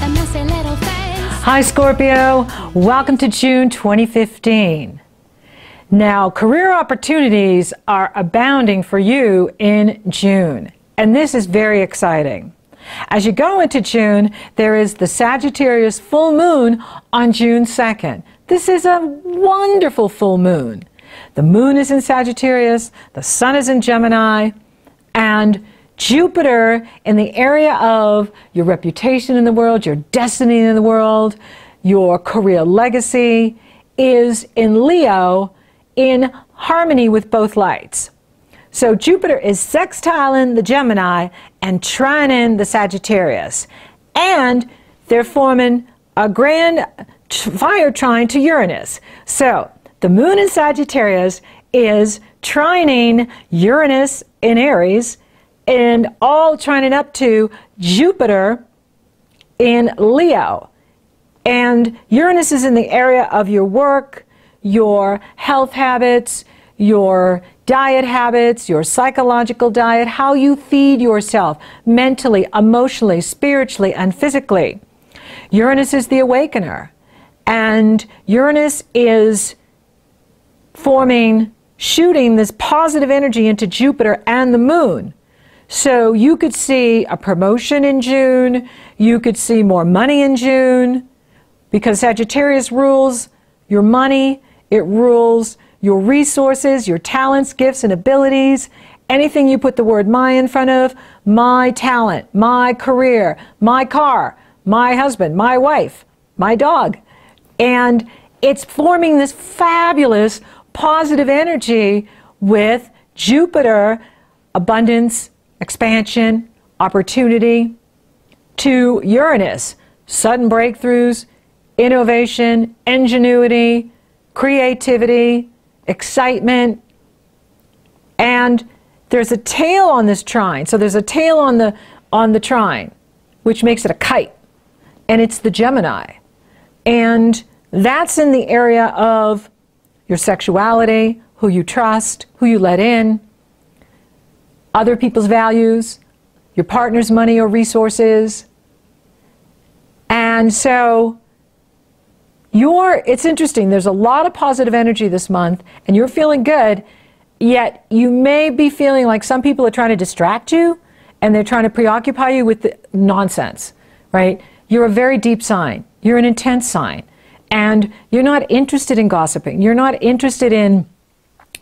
a messy little face. Hi Scorpio, welcome to June 2015. Now, career opportunities are abounding for you in June, and this is very exciting. As you go into June, there is the Sagittarius full moon on June 2nd. This is a wonderful full moon. The moon is in Sagittarius, the sun is in Gemini, and Jupiter in the area of your reputation in the world, your destiny in the world, your career legacy is in Leo in harmony with both lights. So Jupiter is sextiling the Gemini and trining the Sagittarius. And they're forming a grand fire trine to Uranus. So the moon in Sagittarius is trining Uranus in Aries and all trining up to Jupiter in Leo. And Uranus is in the area of your work, your health habits, your diet habits, your psychological diet, how you feed yourself mentally, emotionally, spiritually, and physically. Uranus is the awakener, and Uranus is shooting this positive energy into Jupiter and the moon. So you could see a promotion in June, you could see more money in June, because Sagittarius rules your money, it rules your resources, your talents, gifts, and abilities. Anything you put the word my in front of, my talent, my career, my car, my husband, my wife, my dog. And it's forming this fabulous positive energy with Jupiter, abundance, expansion, opportunity, to Uranus, sudden breakthroughs, innovation, ingenuity, creativity, excitement. And there's a tail on this trine. So there's a tail on the trine, which makes it a kite. And it's the Gemini. And that's in the area of your sexuality, who you trust, who you let in, other people's values, your partner's money or resources. And so it's interesting, there's a lot of positive energy this month, and you're feeling good, yet you may be feeling like some people are trying to distract you, and they're trying to preoccupy you with the nonsense, right? You're a very deep sign. You're an intense sign. And you're not interested in gossiping. You're not interested in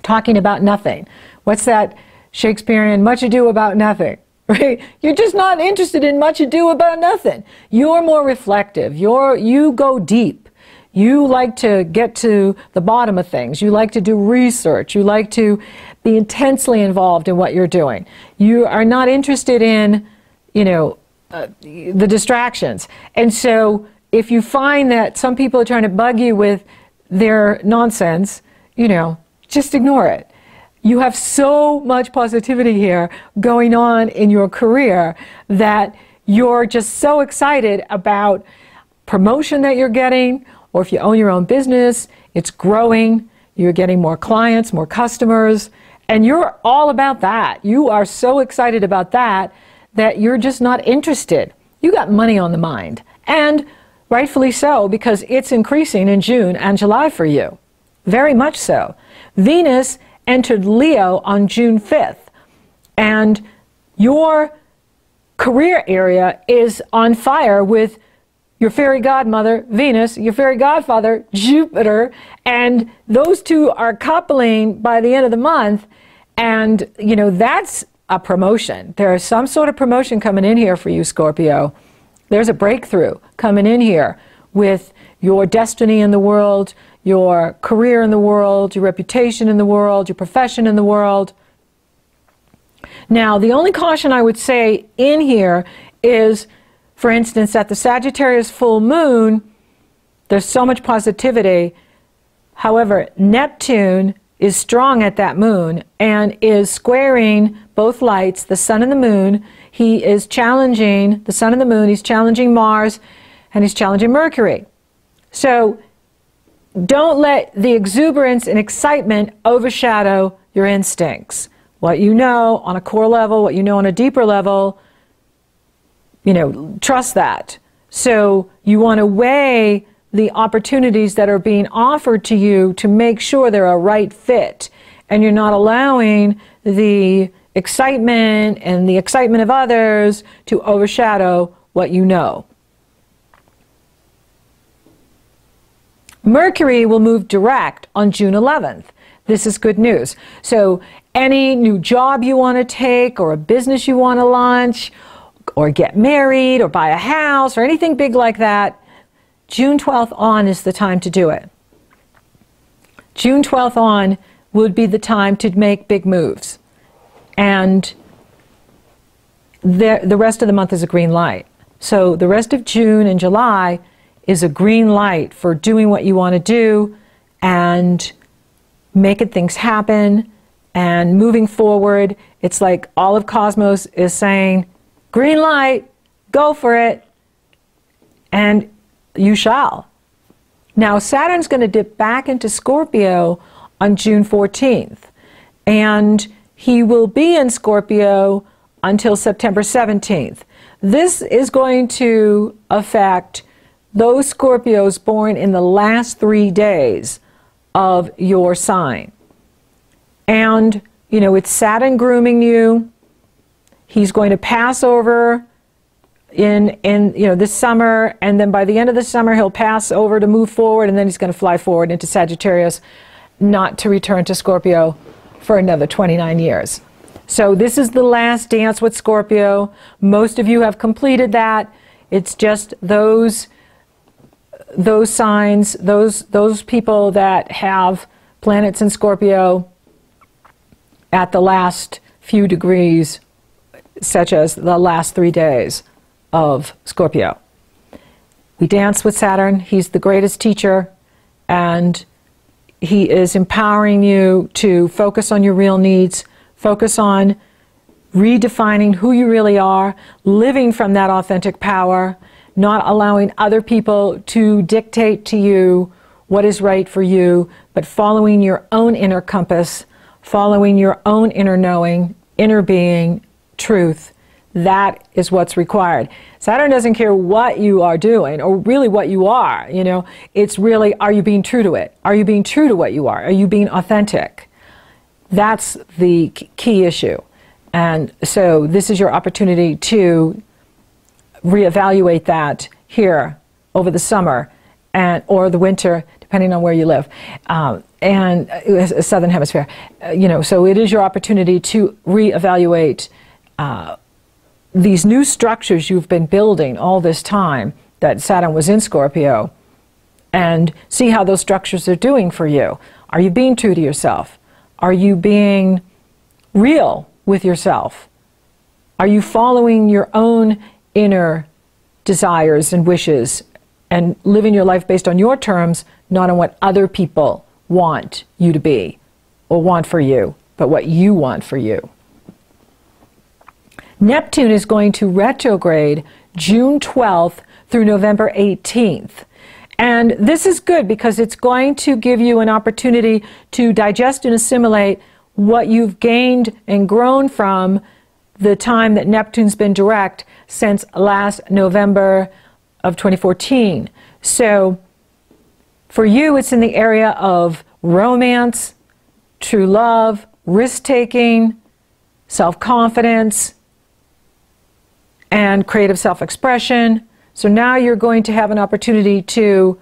talking about nothing. What's that Shakespearean, much ado about nothing, right? You're just not interested in much ado about nothing. You're more reflective. You go deep. You like to get to the bottom of things. You like to do research. You like to be intensely involved in what you're doing. You are not interested in, the distractions. And so if you find that some people are trying to bug you with their nonsense, just ignore it. You have so much positivity here going on in your career that you're just so excited about promotion that you're getting, or if you own your own business, it's growing, you're getting more clients, more customers, and you're all about that. You are so excited about that you're just not interested. You got money on the mind, and rightfully so, because it's increasing in June and July for you. Very much so. Venus entered Leo on June 5th, and your career area is on fire with your fairy godmother, Venus, your fairy godfather, Jupiter, and those two are coupling by the end of the month, and that's a promotion. There is some sort of promotion coming in here for you, Scorpio. There's a breakthrough coming in here with your destiny in the world, your career in the world, your reputation in the world, your profession in the world. Now, the only caution I would say in here is, for instance, at the Sagittarius full moon, there's so much positivity. However, Neptune is strong at that moon and is squaring both lights, the sun and the moon. He is challenging the sun and the moon, he's challenging Mars, and he's challenging Mercury. So don't let the exuberance and excitement overshadow your instincts. What you know on a core level, what you know on a deeper level, trust that. So you want to weigh the opportunities that are being offered to you to make sure they're a right fit, and you're not allowing the excitement and the excitement of others to overshadow what you know. Mercury will move direct on June 11th. This is good news. So any new job you want to take, or a business you want to launch, or get married, or buy a house, or anything big like that, June 12th on is the time to do it. June 12th on would be the time to make big moves. And the rest of the month is a green light. So the rest of June and July is a green light for doing what you want to do and making things happen and moving forward. It's like all of cosmos is saying, green light, go for it, and you shall. Now Saturn's going to dip back into Scorpio on June 14th, and he will be in Scorpio until September 17th. This is going to affect those Scorpios born in the last 3 days of your sign. And, you know, it's Saturn grooming you. He's going to pass over in this summer, and then by the end of the summer he'll pass over to move forward, and then he's going to fly forward into Sagittarius, not to return to Scorpio for another 29 years. So this is the last dance with Scorpio. Most of you have completed that. It's just those signs, those people that have planets in Scorpio at the last few degrees, such as the last 3 days of Scorpio. We dance with Saturn. He's the greatest teacher, and he is empowering you to focus on your real needs, focus on redefining who you really are, living from that authentic power, not allowing other people to dictate to you what is right for you, but following your own inner compass, following your own inner knowing, inner being, truth. That is what's required. Saturn doesn't care what you are doing, or really what you are, you know. It's really, are you being true to it? Are you being true to what you are? Are you being authentic? That's the key issue. And so this is your opportunity to reevaluate that here over the summer or the winter, depending on where you live, and Southern Hemisphere. So it is your opportunity to reevaluate these new structures you've been building all this time that Saturn was in Scorpio, and see how those structures are doing for you. Are you being true to yourself? Are you being real with yourself? Are you following your own inner desires and wishes and living your life based on your terms, not on what other people want you to be or want for you, but what you want for you? Neptune is going to retrograde June 12th through November 18th. And this is good because it's going to give you an opportunity to digest and assimilate what you've gained and grown from the time that Neptune's been direct since last November of 2014. So for you, it's in the area of romance, true love, risk-taking, self-confidence, and creative self-expression. So now you're going to have an opportunity to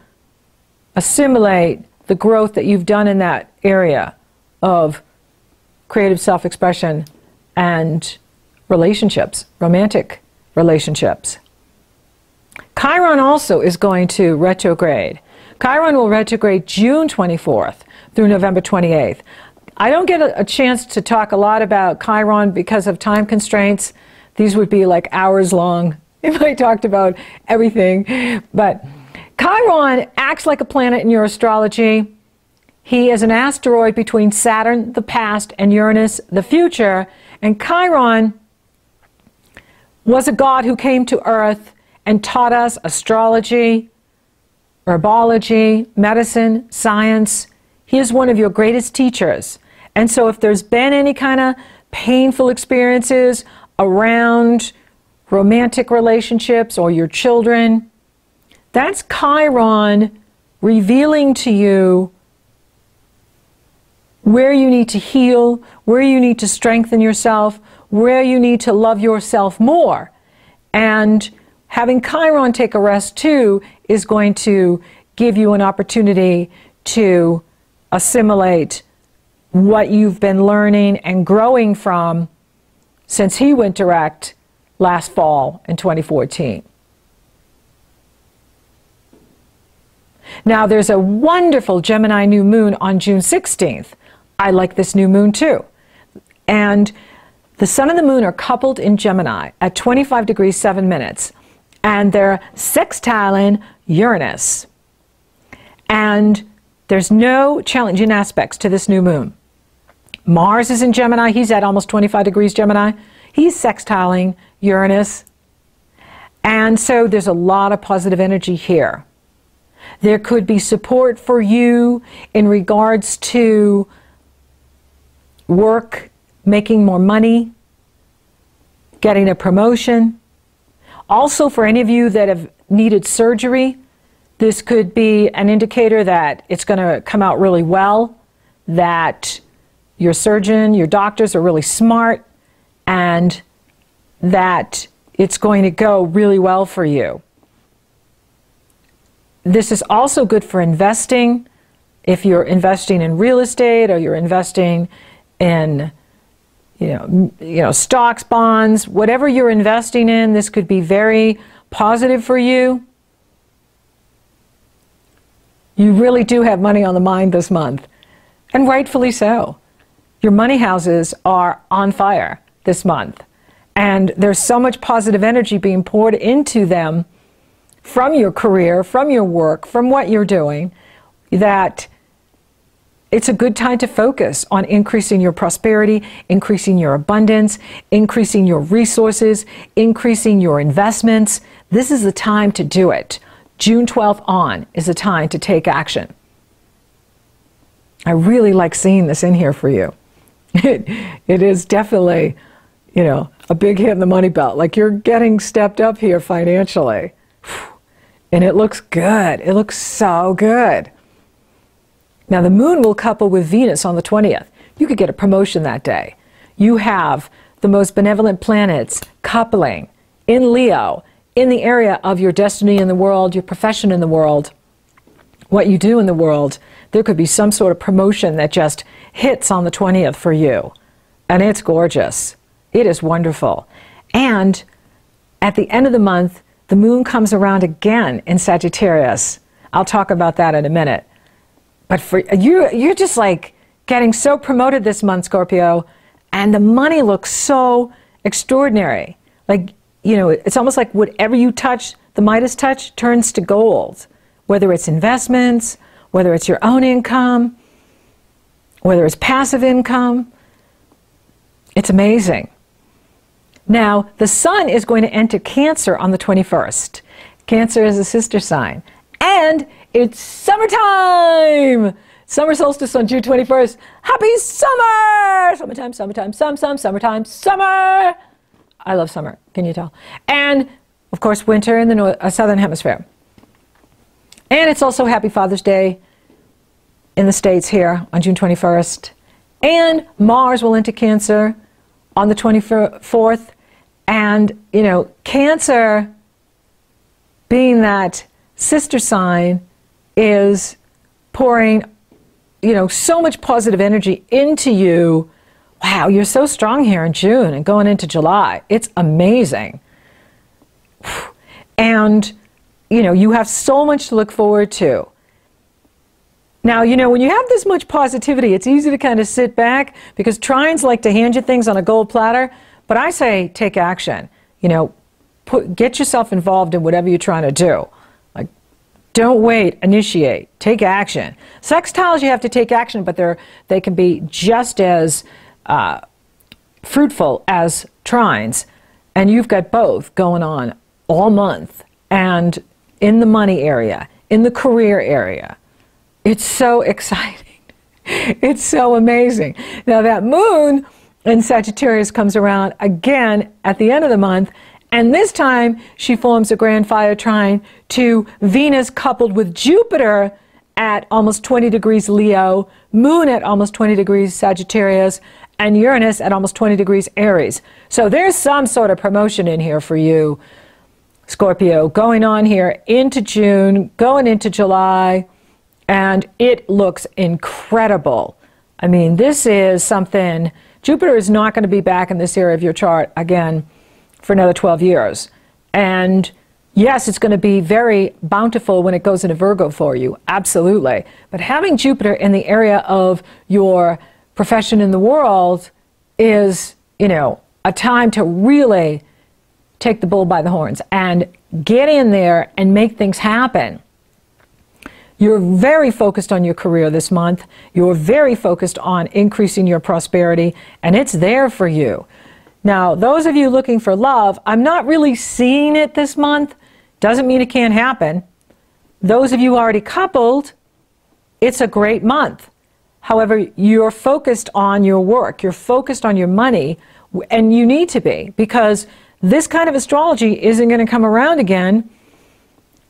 assimilate the growth that you've done in that area of creative self-expression and relationships, romantic relationships. Chiron also is going to retrograde. Chiron will retrograde June 24th through November 28th. I don't get a chance to talk a lot about Chiron because of time constraints. These would be like hours long if I talked about everything. But Chiron acts like a planet in your astrology. He is an asteroid between Saturn, the past, and Uranus, the future. And Chiron was a god who came to Earth and taught us astrology, herbology, medicine, science. He is one of your greatest teachers. And so if there's been any kind of painful experiences around romantic relationships or your children, That's Chiron revealing to you where you need to heal, where you need to strengthen yourself, where you need to love yourself more. And having Chiron take a rest too is going to give you an opportunity to assimilate what you've been learning and growing from since he went direct last fall in 2014. Now there's a wonderful Gemini new moon on June 16th. I like this new moon too. And the sun and the moon are coupled in Gemini at 25 degrees 7 minutes. And they're sextiling Uranus. And there's no challenging aspects to this new moon. Mars is in Gemini. He's at almost 25 degrees Gemini. He's sextiling Uranus. And so there's a lot of positive energy here. There could be support for you in regards to work, making more money, getting a promotion. Also, for any of you that have needed surgery, this could be an indicator that it's going to come out really well, that your surgeon, your doctors are really smart, and that it's going to go really well for you. This is also good for investing. If you're investing in real estate or you're investing in stocks, bonds, whatever you're investing in, this could be very positive for you. You really do have money on the mind this month, and rightfully so. Your money houses are on fire this month, and there's so much positive energy being poured into them from your career, from your work, from what you're doing, that it's a good time to focus on increasing your prosperity, increasing your abundance, increasing your resources, increasing your investments. This is the time to do it. June 12th on is the time to take action. I really like seeing this in here for you. It is definitely, a big hit in the money belt. Like you're getting stepped up here financially. And it looks good. It looks so good. Now the moon will couple with Venus on the 20th. You could get a promotion that day. You have the most benevolent planets coupling in Leo, in the area of your destiny in the world, your profession in the world, what you do in the world. There could be some sort of promotion that just hits on the 20th for you. And it's gorgeous. It is wonderful. And at the end of the month, the moon comes around again in Sagittarius. I'll talk about that in a minute. But for you're just like getting so promoted this month, Scorpio, and the money looks so extraordinary. Like, it's almost like whatever you touch, the Midas touch, turns to gold. Whether it's investments, whether it's your own income, whether it's passive income, it's amazing. Now, the sun is going to enter Cancer on the 21st. Cancer is a sister sign. And it's summertime! Summer solstice on June 21st. Happy summer! Summertime, summertime, summertime, summer! I love summer, can you tell? And, of course, winter in the southern hemisphere. And it's also Happy Father's Day in the States here on June 21st. And Mars will enter Cancer on the 24th. And, Cancer, being that sister sign, is pouring, so much positive energy into you. Wow, you're so strong here in June and going into July. It's amazing. And, you have so much to look forward to. Now, when you have this much positivity, it's easy to kind of sit back because trines like to hand you things on a gold platter. But I say take action. Get yourself involved in whatever you're trying to do. Like, don't wait, initiate, take action. Sextiles, you have to take action, but they can be just as fruitful as trines. And you've got both going on all month. And in the money area, in the career area. It's so exciting. It's so amazing. Now that moon in Sagittarius comes around again at the end of the month, And this time, she forms a grand fire trine to Venus coupled with Jupiter at almost 20 degrees Leo, Moon at almost 20 degrees Sagittarius, and Uranus at almost 20 degrees Aries. So there's some sort of promotion in here for you, Scorpio, going on here into June, going into July, and it looks incredible. I mean, this is something. Jupiter is not going to be back in this area of your chart again for another 12 years. And yes, it's going to be very bountiful when it goes into Virgo for you, absolutely. But having Jupiter in the area of your profession in the world is, you know, a time to really take the bull by the horns and get in there and make things happen. You're very focused on your career this month. You're very focused on increasing your prosperity, and it's there for you. Now, those of you looking for love, I'm not really seeing it this month. Doesn't mean it can't happen. Those of you already coupled, it's a great month. However, you're focused on your work. You're focused on your money, and you need to be, because this kind of astrology isn't going to come around again,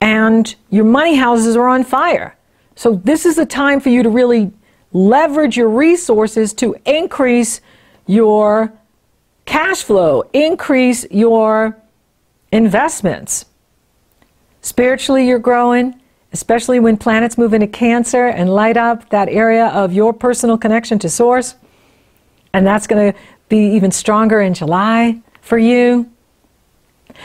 and your money houses are on fire. So this is the time for you to really leverage your resources to increase your cash flow, increase your investments. Spiritually, you're growing, especially when planets move into Cancer and light up that area of your personal connection to Source. And that's going to be even stronger in July for you.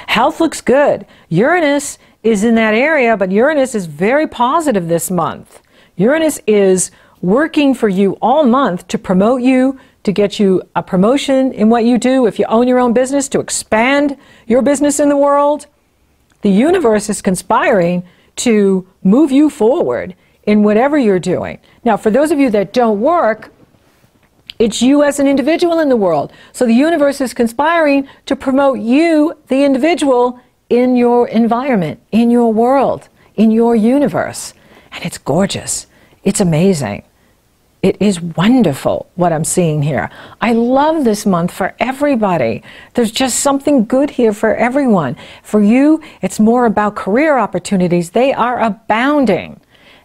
Health looks good. Uranus is in that area, but Uranus is very positive this month. Uranus is working for you all month to promote you, to get you a promotion in what you do. If you own your own business, to expand your business in the world. The universe is conspiring to move you forward in whatever you're doing. Now, for those of you that don't work, it's you as an individual in the world. So the universe is conspiring to promote you, the individual, in your environment, in your world, in your universe. And it's gorgeous. It's amazing. It is wonderful what I'm seeing here. I love this month for everybody. There's just something good here for everyone. For you, it's more about career opportunities. They are abounding.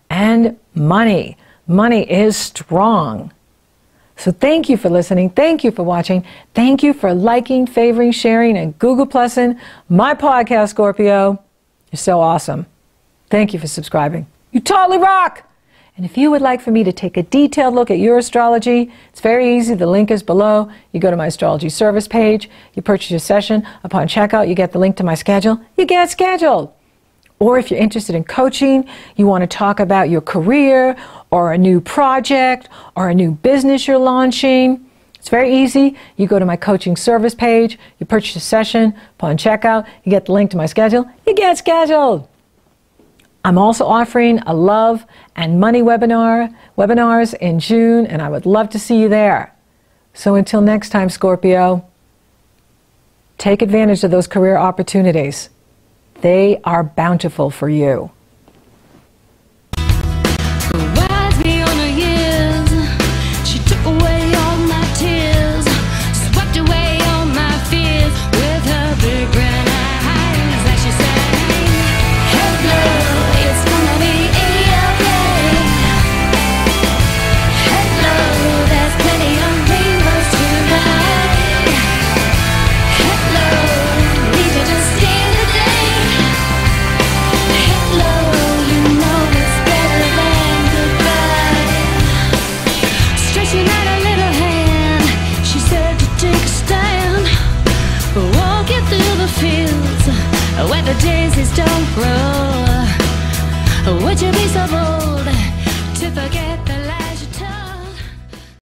And money. Money is strong. So thank you for listening. Thank you for watching. Thank you for liking, favoring, sharing, and Google Plussing my podcast, Scorpio. You're so awesome. Thank you for subscribing. You totally rock! And if you would like for me to take a detailed look at your astrology, it's very easy. The link is below. You go to my astrology service page. You purchase your session. Upon checkout, you get the link to my schedule. You get scheduled. Or if you're interested in coaching, you want to talk about your career or a new project or a new business you're launching, it's very easy. You go to my coaching service page. You purchase a session. Upon checkout, you get the link to my schedule. You get scheduled. I'm also offering a love and money webinars in June, and I would love to see you there. So until next time, Scorpio, take advantage of those career opportunities. They are bountiful for you. Where the daisies don't grow, would you be so bold to forget